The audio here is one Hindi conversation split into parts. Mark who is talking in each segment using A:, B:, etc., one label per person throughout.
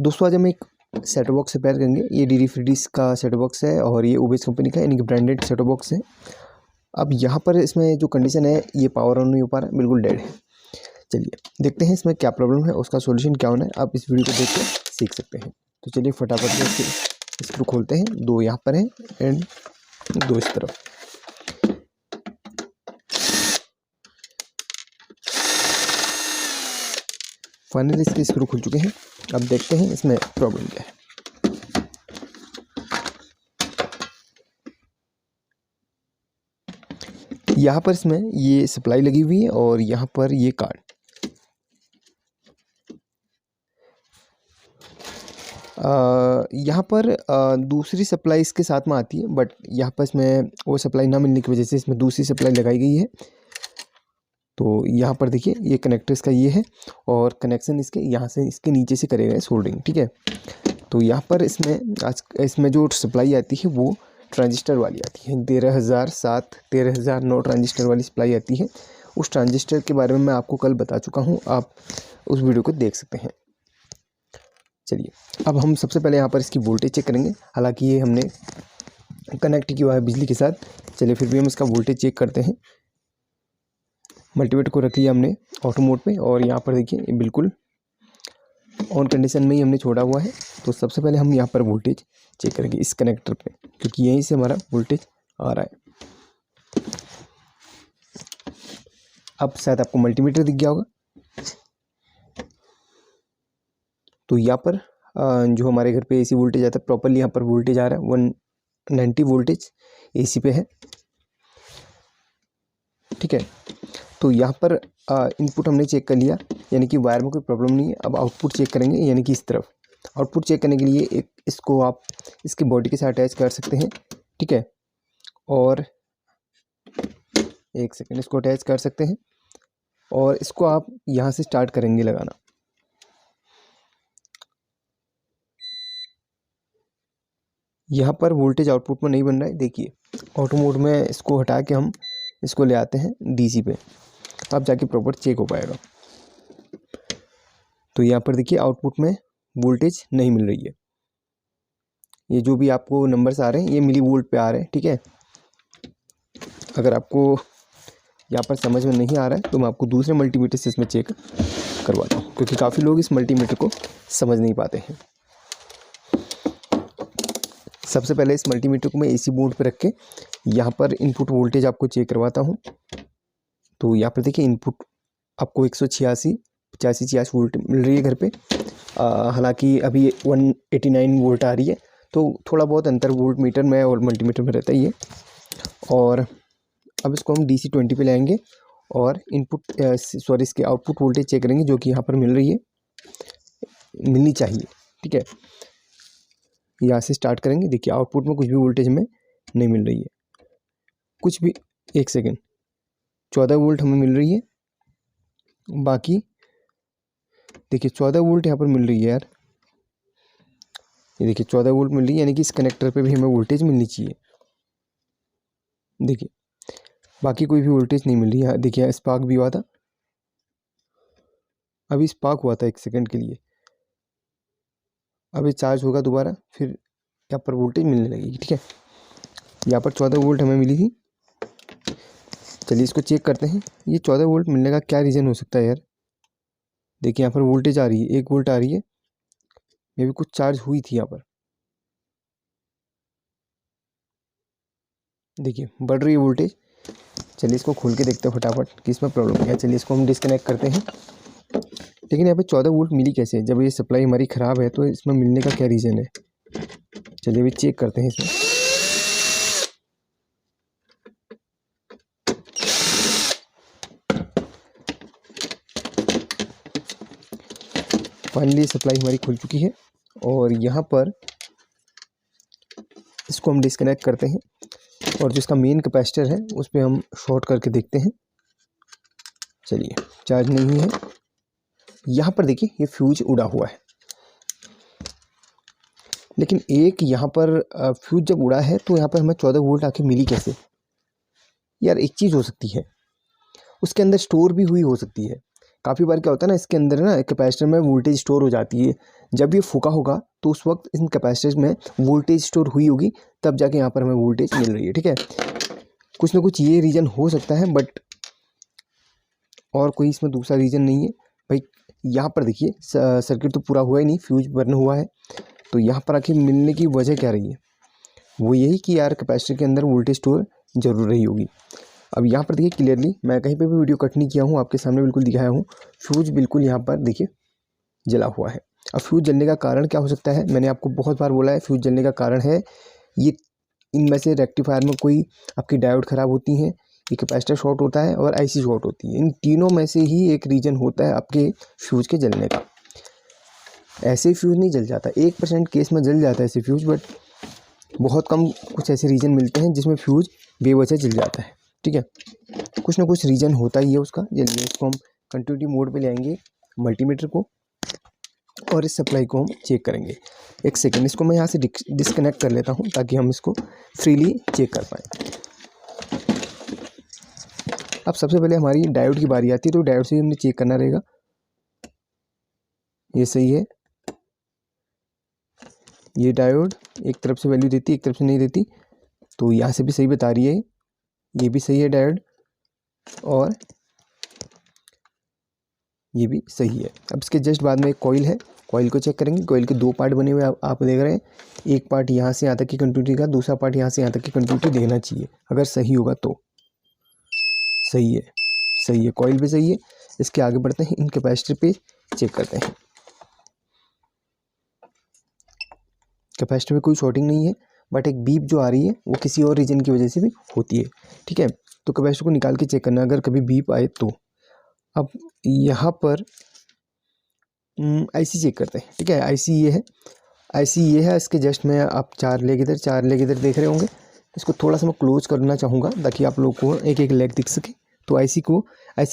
A: दोस्तों आज हम एक सेट बॉक्स रिपेयर करेंगे। ये डी फ्रीडीज का सेट बॉक्स है और ये ओबेस कंपनी का यानी कि ब्रांडेड सेट बॉक्स है। अब यहाँ पर इसमें जो कंडीशन है ये पावर ऑन नहीं हो पा रहा है, बिल्कुल डेड है। चलिए देखते हैं इसमें क्या प्रॉब्लम है, उसका सॉल्यूशन क्या होना है। आप इस वीडियो को देख के सीख सकते हैं। तो चलिए फटाफट से स्क्रू खोलते हैं। दो यहाँ पर हैं एंड दो इस तरफ। फाइनली इसके स्क्रू खुल चुके हैं। अब देखते हैं इसमें प्रॉब्लम क्या है। यहाँ पर इसमें ये सप्लाई लगी हुई है और यहाँ पर ये कार्ड। यहाँ पर दूसरी सप्लाई इसके साथ में आती है, बट यहाँ पर इसमें वो सप्लाई ना मिलने की वजह से इसमें दूसरी सप्लाई लगाई गई है। तो यहाँ पर देखिए ये कनेक्टर इसका ये है और कनेक्शन इसके यहाँ से इसके नीचे से करेगा सोल्डरिंग, ठीक है। तो यहाँ पर इसमें जो सप्लाई आती है वो ट्रांजिस्टर वाली आती है। 13007 13009 ट्रांजिस्टर वाली सप्लाई आती है। उस ट्रांजिस्टर के बारे में मैं आपको कल बता चुका हूँ, आप उस वीडियो को देख सकते हैं। चलिए अब हम सबसे पहले यहाँ पर इसकी वोल्टेज चेक करेंगे। हालांकि ये हमने कनेक्ट किया है बिजली के साथ, चलिए फिर भी हम इसका वोल्टेज चेक करते हैं। मल्टीमीटर को रख लिया हमने ऑटो मोड पे और यहाँ पर देखिए ये बिल्कुल ऑन कंडीशन में ही हमने छोड़ा हुआ है। तो सबसे पहले हम यहाँ पर वोल्टेज चेक करेंगे इस कनेक्टर पे, क्योंकि यहीं से हमारा वोल्टेज आ रहा है। अब शायद आपको मल्टीमीटर दिख गया होगा। तो यहाँ पर जो हमारे घर पे एसी वोल्टेज आता है प्रॉपरली यहाँ पर वोल्टेज आ रहा है 190 वोल्टेज एसी पे है, ठीक है। तो यहाँ पर इनपुट हमने चेक कर लिया, यानी कि वायर में कोई प्रॉब्लम नहीं है। अब आउटपुट चेक करेंगे, यानी कि इस तरफ। आउटपुट चेक करने के लिए इसको आप इसके बॉडी के साथ अटैच कर सकते हैं, ठीक है। और एक सेकेंड, इसको अटैच कर सकते हैं और इसको आप यहाँ से स्टार्ट करेंगे लगाना। यहाँ पर वोल्टेज आउटपुट में नहीं बन रहा है, देखिए ऑटो मोड में इसको हटा के हम इसको ले आते हैं डीसी पे, अब जाके प्रॉपर चेक हो पाएगा। तो यहाँ पर देखिए आउटपुट में वोल्टेज नहीं मिल रही है। ये जो भी आपको नंबर्स आ रहे हैं ये मिली वोल्ट पे आ रहे हैं, ठीक है। अगर आपको यहाँ पर समझ में नहीं आ रहा है तो मैं आपको दूसरे मल्टीमीटर से इसमें चेक करवाता हूँ, क्योंकि काफ़ी लोग इस मल्टीमीटर को समझ नहीं पाते हैं। सबसे पहले इस मल्टीमीटर को मैं एसी मोड पे रख के यहाँ पर इनपुट वोल्टेज आपको चेक करवाता हूँ। तो यहाँ पर देखिए इनपुट आपको 186 85 वोल्ट मिल रही है घर पे। हालांकि अभी 189 वोल्ट आ रही है, तो थोड़ा बहुत अंतर वोल्ट मीटर में और मल्टीमीटर में रहता ही है। और अब इसको हम DC 20 पे लाएंगे और इसके आउटपुट वोल्टेज चेक करेंगे, जो कि यहाँ पर मिल रही है, मिलनी चाहिए, ठीक है। यहाँ से स्टार्ट करेंगे। देखिए आउटपुट में कुछ भी वोल्टेज हमें नहीं मिल रही है, कुछ भी। एक सेकेंड, 14 वोल्ट हमें मिल रही है। बाकी देखिए 14 वोल्ट यहाँ पर मिल रही है यार, ये देखिए 14 वोल्ट मिल रही है, यानी कि इस कनेक्टर पे भी हमें वोल्टेज मिलनी चाहिए। देखिए बाकी कोई भी वोल्टेज नहीं मिल रही है। देखिए स्पार्क भी हुआ था, अभी स्पार्क हुआ था 1 सेकेंड के लिए। अभी चार्ज होगा दोबारा, फिर यहाँ पर वोल्टेज मिलने लगेगी, ठीक है। यहाँ पर 14 वोल्ट हमें मिली थी। चलिए इसको चेक करते हैं, ये 14 वोल्ट मिलने का क्या रीज़न हो सकता है यार। देखिए यहाँ पर वोल्टेज आ रही है, 1 वोल्ट आ रही है, मे भी कुछ चार्ज हुई थी यहाँ पर। देखिए बढ़ रही है वोल्टेज। चलिए इसको खोल के देखते हैं फटाफट कि इसमें प्रॉब्लम क्या है। चलिए इसको हम डिस्कनेक्ट करते हैं। लेकिन यहाँ पे 14 वोल्ट मिली कैसे, जब ये सप्लाई हमारी ख़राब है, तो इसमें मिलने का क्या रीज़न है। चलिए अभी चेक करते हैं इसमें। फाइनली सप्लाई हमारी खुल चुकी है और यहाँ पर इसको हम डिस्कनेक्ट करते हैं और जो इसका मेन कैपेसिटर है उस पर हम शॉर्ट करके देखते हैं। चलिए चार्ज नहीं है। यहाँ पर देखिए ये फ्यूज उड़ा हुआ है, लेकिन एक यहाँ पर फ्यूज जब उड़ा है तो यहाँ पर हमें 14 वोल्ट आके मिली कैसे यार। एक चीज़ हो सकती है, उसके अंदर स्टोर भी हुई हो सकती है, काफ़ी बार क्या होता है ना, इसके अंदर ना कैपेसिटर में वोल्टेज स्टोर हो जाती है। जब ये फूका होगा तो उस वक्त इन कैपेसिटर में वोल्टेज स्टोर हुई होगी, तब जाके यहाँ पर हमें वोल्टेज मिल रही है। ठीक है, कुछ ना कुछ ये रीज़न हो सकता है, बट और कोई इसमें दूसरा रीज़न नहीं है भाई। यहाँ पर देखिए सर्किट तो पूरा हुआ ही नहीं, फ्यूज बर्न हुआ है। तो यहाँ पर आखिर मिलने की वजह क्या रही है, वो यही कि यार कैपेसिटर के अंदर वोल्टेज स्टोर जरूर रही होगी। अब यहाँ पर देखिए क्लियरली, मैं कहीं पे भी वीडियो कट नहीं किया हूँ, आपके सामने बिल्कुल दिखाया हूँ। फ्यूज बिल्कुल यहाँ पर देखिए जला हुआ है। अब फ्यूज जलने का कारण क्या हो सकता है, मैंने आपको बहुत बार बोला है, फ्यूज जलने का कारण है ये, इनमें से रेक्टिफायर में कोई आपकी डायोड ख़राब होती हैं, ये कैपेसिटर शॉर्ट होता है और आईसी शॉर्ट होती है। इन तीनों में से ही एक रीज़न होता है आपके फ्यूज़ के जलने का। ऐसे ही फ्यूज़ नहीं जल जाता, 1% केस में जल जाता है ऐसे फ्यूज़, बट बहुत कम कुछ ऐसे रीज़न मिलते हैं जिसमें फ्यूज़ बेवजह जल जाता है। ठीक है, कुछ ना कुछ रीज़न होता ही है उसका। चलिए इसको हम कंटिन्यूटी मोड पे ले आएंगे मल्टीमीटर को, और इस सप्लाई को हम चेक करेंगे। एक सेकेंड, इसको मैं यहाँ से डिस्कनेक्ट कर लेता हूँ ताकि हम इसको फ्रीली चेक कर पाएँ। अब सबसे पहले हमारी डायोड की बारी आती है, तो डायोड से हमने चेक करना रहेगा। ये सही है, ये डायोड एक तरफ से वैल्यू देती है, एक तरफ से नहीं देती, तो यहाँ से भी सही बता रही है, ये भी सही है डायोड, और ये भी सही है। अब इसके जस्ट बाद में एक कॉइल है, कॉइल को चेक करेंगे। कॉइल के दो पार्ट बने हुए आप देख रहे हैं, एक पार्ट यहाँ से यहाँ तक की कंटिन्यूटी का, दूसरा पार्ट यहाँ से यहाँ तक की कंटिन्यूटी देखना चाहिए। अगर सही होगा तो सही है, सही है, कॉइल भी सही है। इसके आगे बढ़ते हैं, इन कैपेसिटर पे चेक करते हैं। कैपेसिटर में कोई शॉर्टिंग नहीं है, बट एक बीप जो आ रही है वो किसी और रीजन की वजह से भी होती है। ठीक है, तो कैपेसिटर को निकाल के चेक करना अगर कभी बीप आए तो। अब यहाँ पर आईसी चेक करते हैं। ठीक है, आईसी ये है, आईसी ये है। इसके जस्ट में आप चार लेग इधर देख रहे होंगे। इसको थोड़ा सा मैं क्लोज करना चाहूँगा ताकि आप लोग को एक एक लेग दिख सके। तो आईसी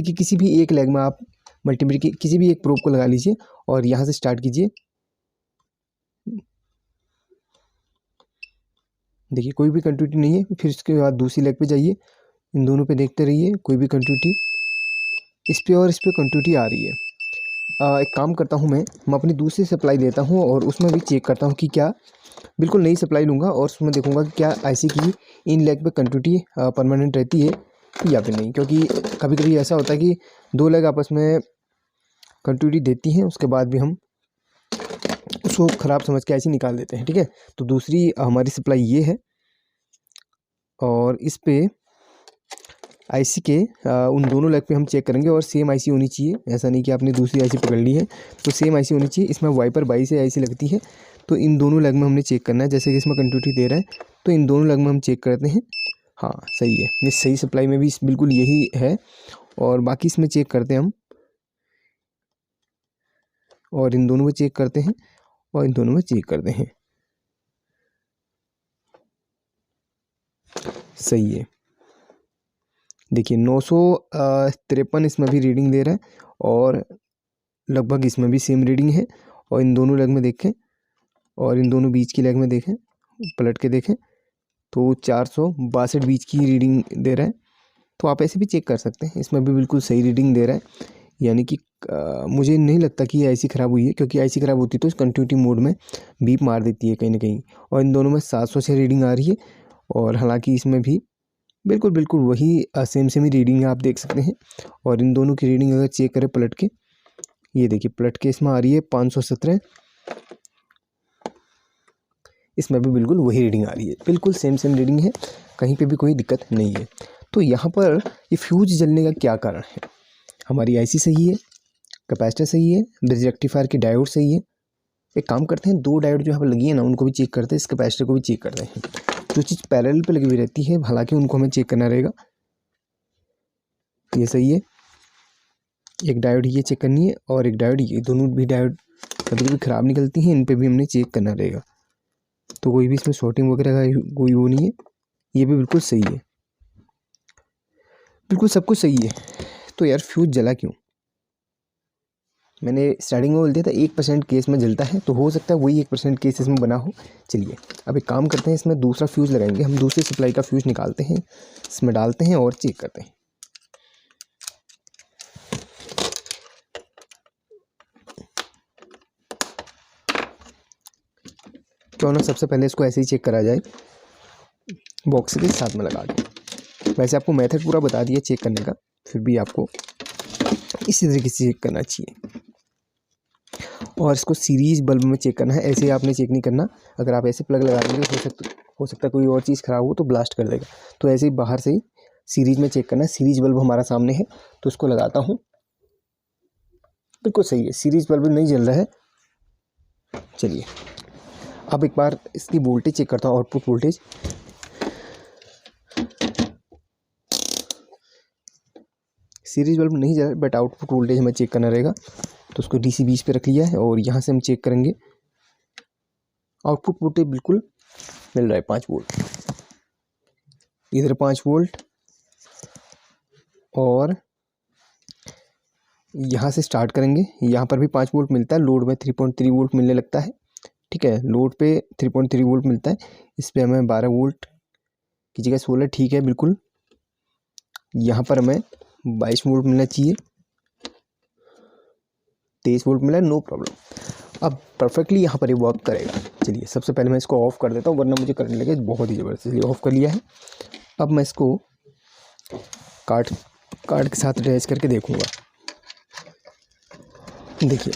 A: की किसी भी एक लेग में आप मल्टीमीटर की किसी भी एक प्रोब को लगा लीजिए और यहाँ से स्टार्ट कीजिए। देखिए कोई भी कंटिन्यूटी नहीं है। फिर उसके बाद दूसरी लेग पे जाइए, इन दोनों पे देखते रहिए, कोई भी कंटिन्यूटी, इस पे और इस पे कंटिन्यूटी आ रही है। एक काम करता हूँ, मैं अपनी दूसरी सप्लाई लेता हूँ और उसमें भी चेक करता हूँ कि क्या, बिल्कुल नई सप्लाई लूँगा और उसमें देखूँगा कि क्या आईसी की इन लेग पे कंटिन्यूटी परमानेंट रहती है या फिर नहीं। क्योंकि कभी कभी ऐसा होता है कि दो लेग आपस में कंटिन्यूटी देती हैं, उसके बाद भी हम उसको ख़राब समझ के ऐसे निकाल देते हैं। ठीक है, तो दूसरी हमारी सप्लाई ये है और इस पे आईसी के उन दोनों लेग पे हम चेक करेंगे और सेम आईसी होनी चाहिए। ऐसा नहीं कि आपने दूसरी आईसी पकड़ ली है, तो सेम आईसी होनी चाहिए। इसमें वाइपर 22 से आईसी लगती है, तो इन दोनों लेग में हमने चेक करना है। जैसे कि इसमें कंटिन्यूटी दे रहा है, तो इन दोनों लेग में हम चेक करते हैं। हाँ सही है, ये सही सप्लाई में भी बिल्कुल यही है। और बाकी इसमें चेक करते हैं हम, और इन दोनों में चेक करते हैं, और इन दोनों में चेक करते हैं। सही है, देखिए 953 इसमें भी रीडिंग दे रहा है और लगभग इसमें भी सेम रीडिंग है। और इन दोनों लेग में देखें और इन दोनों बीच की लेग में देखें, पलट के देखें, तो 462 बीच की रीडिंग दे रहा है। तो आप ऐसे भी चेक कर सकते हैं, इसमें भी बिल्कुल सही रीडिंग दे रहा है। यानी कि मुझे नहीं लगता कि आईसी ख़राब हुई है, क्योंकि आईसी ख़राब होती तो इस कंटिन्यूटी मोड में बीप मार देती है कहीं ना कहीं। और इन दोनों में 700 से रीडिंग आ रही है, और हालांकि इसमें भी बिल्कुल वही सेम ही रीडिंग है, आप देख सकते हैं। और इन दोनों की रीडिंग अगर चेक करें पलट के, ये देखिए पलट के इसमें आ रही है 517, इसमें भी बिल्कुल वही रीडिंग आ रही है, बिल्कुल सेम रीडिंग है, कहीं पे भी कोई दिक्कत नहीं है। तो यहाँ पर ये फ्यूज जलने का क्या कारण है, हमारी आईसी सही है, कैपेसिटर सही है, ब्रिज रेक्टिफायर की डायोड सही है। एक काम करते हैं, दो डायोड जो यहाँ पर लगी है ना, उनको भी चेक करते हैं, इस कैपेसिटर को भी चेक करते हैं। जो चीज़ पैरेलल पे लगी हुई रहती है, हालांकि उनको हमें चेक करना रहेगा। ये सही है, एक डायोड ये चेक करनी है और एक डायोड ये, दोनों भी डायोड कभी कभी ख़राब निकलती हैं, इन पे भी हमने चेक करना रहेगा। तो कोई भी इसमें शॉर्टिंग वगैरह का कोई वो नहीं है, ये भी बिल्कुल सही है, बिल्कुल सब कुछ सही है। तो यार फ्यूज जला क्यों? मैंने स्टार्टिंग में बोल दिया था 1% केस में जलता है, तो हो सकता है वही 1% केस इसमें बना हो। चलिए अब एक काम करते हैं, इसमें दूसरा फ्यूज़ लगाएंगे हम, दूसरी सप्लाई का फ्यूज़ निकालते हैं, इसमें डालते हैं और चेक करते हैं। क्यों ना सबसे पहले इसको ऐसे ही चेक करा जाए बॉक्स के साथ में लगा के। वैसे आपको मेथड पूरा बता दिया चेक करने का, फिर भी आपको इसी तरीके से चेक करना चाहिए। और इसको सीरीज बल्ब में चेक करना है, ऐसे ही आपने चेक नहीं करना। अगर आप ऐसे प्लग लगा देंगे हो सकता है कोई और चीज़ ख़राब हो तो ब्लास्ट कर देगा। तो ऐसे ही बाहर से ही सीरीज में चेक करना है। सीरीज बल्ब हमारा सामने है तो उसको लगाता हूँ, बिल्कुल सही है, सीरीज बल्ब नहीं जल रहा है। चलिए अब एक बार इसकी वोल्टेज चेक करता हूँ, आउटपुट वोल्टेज। सीरीज बल्ब नहीं जल रहा बट आउटपुट वोल्टेज हमें चेक करना रहेगा, तो उसको DC 20 पे रख लिया है और यहाँ से हम चेक करेंगे। आउटपुट वोल्टेज बिल्कुल मिल रहा है 5 वोल्ट, इधर 5 वोल्ट और यहाँ से स्टार्ट करेंगे, यहाँ पर भी 5 वोल्ट मिलता है। लोड में 3.3 वोल्ट मिलने लगता है, ठीक है, लोड पे 3.3 वोल्ट मिलता है। इस पर हमें 12 वोल्ट की जगह 16, ठीक है बिल्कुल। यहाँ पर हमें 22 वोल्ट मिलना चाहिए, 23 वोल्ट मिला, नो प्रॉब्लम। अब परफेक्टली यहाँ पर ये वर्क करेगा। चलिए सबसे पहले मैं इसको ऑफ़ कर देता हूँ, वरना मुझे करंट लगे बहुत ही ज़बरदस्त। इसलिए ऑफ़ कर लिया है। अब मैं इसको कार्ड के साथ अटैच करके देखूँगा। देखिए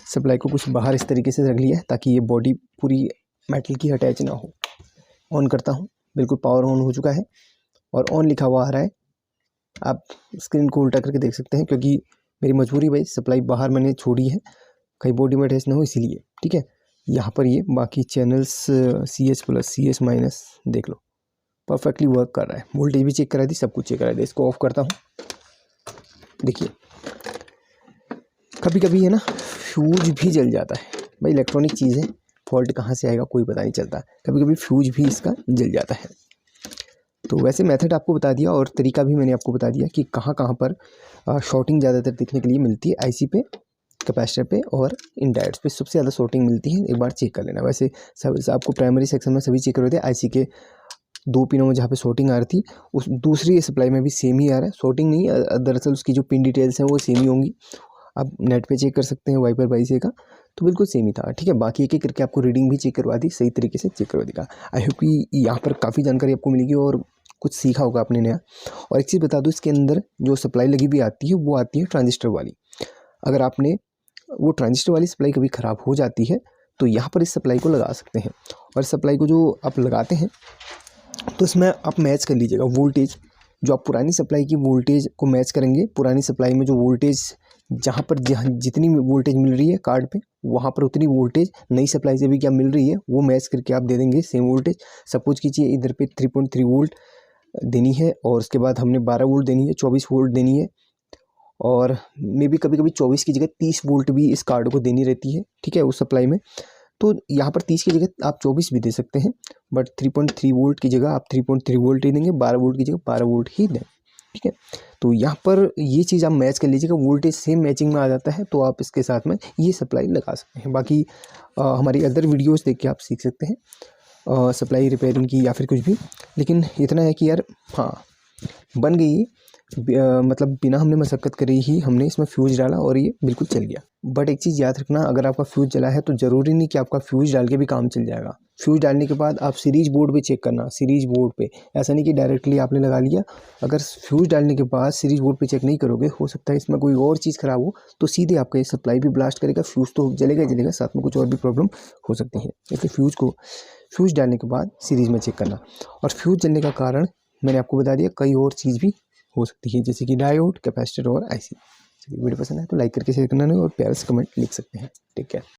A: सप्लाई को कुछ बाहर इस तरीके से रख लिया है ताकि ये बॉडी पूरी मेटल की अटैच ना हो। ऑन करता हूँ, बिल्कुल पावर ऑन हो चुका है और ऑन लिखा हुआ आ रहा है। आप स्क्रीन को उल्टा करके देख सकते हैं, क्योंकि मेरी मजबूरी भाई सप्लाई बाहर मैंने छोड़ी है, कहीं बॉडी में अटैच ना हो इसीलिए, ठीक है। यहाँ पर ये बाकी चैनल्स CS+ CS- देख लो, परफेक्टली वर्क कर रहा है। वोल्टेज भी चेक करा दी, सब कुछ चेक करा दी। इसको ऑफ करता हूँ। देखिए कभी कभी है ना फ्यूज भी जल जाता है भाई, इलेक्ट्रॉनिक चीज़ है, फॉल्ट कहाँ से आएगा कोई पता नहीं चलता। कभी कभी फ्यूज भी इसका जल जाता है। तो वैसे मेथड आपको बता दिया और तरीका भी मैंने आपको बता दिया कि कहाँ कहाँ पर शॉर्टिंग ज़्यादातर देखने के लिए मिलती है। IC पे, कैपेसिटर पे और इन डायोड्स पे सबसे ज़्यादा शॉर्टिंग मिलती है। एक बार चेक कर लेना। वैसे सब आपको प्राइमरी सेक्शन में सभी चेक कर रहे थे। IC के 2 पिनों में जहाँ पे शॉर्टिंग आ रही थी, उस दूसरी सप्लाई में भी सेम ही आ रहा है। शॉर्टिंग नहीं है, दरअसल उसकी जो पिन डिटेल्स हैं वो सेम ही होंगी। आप नेट पे चेक कर सकते हैं वाइपर बाई का, तो बिल्कुल सेम ही था, ठीक है। बाकी एक एक करके आपको रीडिंग भी चेक करवा दी, सही तरीके से चेक करवा देगा। आई होप कि यहाँ पर काफ़ी जानकारी आपको मिलेगी और कुछ सीखा होगा आपने नया। और एक चीज़ बता दूँ, इसके अंदर जो सप्लाई लगी भी आती है वो आती है ट्रांजिस्टर वाली। अगर आपने वो ट्रांजिस्टर वाली सप्लाई कभी ख़राब हो जाती है तो यहाँ पर इस सप्लाई को लगा सकते हैं। और सप्लाई को जो आप लगाते हैं तो इसमें आप मैच कर लीजिएगा वोल्टेज, जो आप पुरानी सप्लाई की वोल्टेज को मैच करेंगे। पुरानी सप्लाई में जो वोल्टेज जहाँ पर जितनी वोल्टेज मिल रही है कार्ड पे, वहाँ पर उतनी वोल्टेज नई सप्लाई से भी क्या मिल रही है वो मैच करके आप दे देंगे सेम वोल्टेज। सपोज कीजिए इधर पे 3.3 वोल्ट देनी है और उसके बाद हमने 12 वोल्ट देनी है, 24 वोल्ट देनी है, और मे बी कभी कभी 24 की जगह 30 वोल्ट भी इस कार्ड को देनी रहती है, ठीक है, उस सप्लाई में। तो यहाँ पर 30 की जगह आप 24 भी दे सकते हैं, बट 3.3 वोल्ट की जगह आप 3.3 वोल्ट ही देंगे, 12 वोल्ट की जगह 12 वोल्ट ही दें, ठीक है। तो यहाँ पर ये चीज़ आप मैच कर लीजिएगा, वोल्टेज सेम मैचिंग में आ जाता है, तो आप इसके साथ में ये सप्लाई लगा सकते हैं। बाकी हमारी अदर वीडियोस देख के आप सीख सकते हैं सप्लाई रिपेयरिंग की या फिर कुछ भी। लेकिन इतना है कि यार हाँ बन गई, मतलब बिना हमने मशक्क़त करे ही हमने इसमें फ्यूज़ डाला और ये बिल्कुल चल गया। बट एक चीज़ याद रखना, अगर आपका फ्यूज़ जला है तो ज़रूरी नहीं कि आपका फ्यूज़ डाल के भी काम चल जाएगा। फ्यूज़ डालने के बाद आप सीरीज बोर्ड पे चेक करना, सीरीज बोर्ड पे, ऐसा नहीं कि डायरेक्टली आपने लगा लिया। अगर फ्यूज़ डालने के बाद सीरीज बोर्ड पे चेक नहीं करोगे, हो सकता है इसमें कोई और चीज़ ख़राब हो, तो सीधे आपका ये सप्लाई भी ब्लास्ट करेगा, फ्यूज़ तो जलेगा ही जलेगा, साथ में कुछ और भी प्रॉब्लम हो सकती है। इसलिए फ्यूज़ डालने के बाद सीरीज में चेक करना। और फ्यूज़ जलने का कारण मैंने आपको बता दिया, कई और चीज़ भी हो सकती है, जैसे कि डायोड, कैपेसिटर और IC। चलिए वीडियो पसंद है तो लाइक करके शेयर करना नहीं, और प्यार से कमेंट लिख सकते हैं। Take care.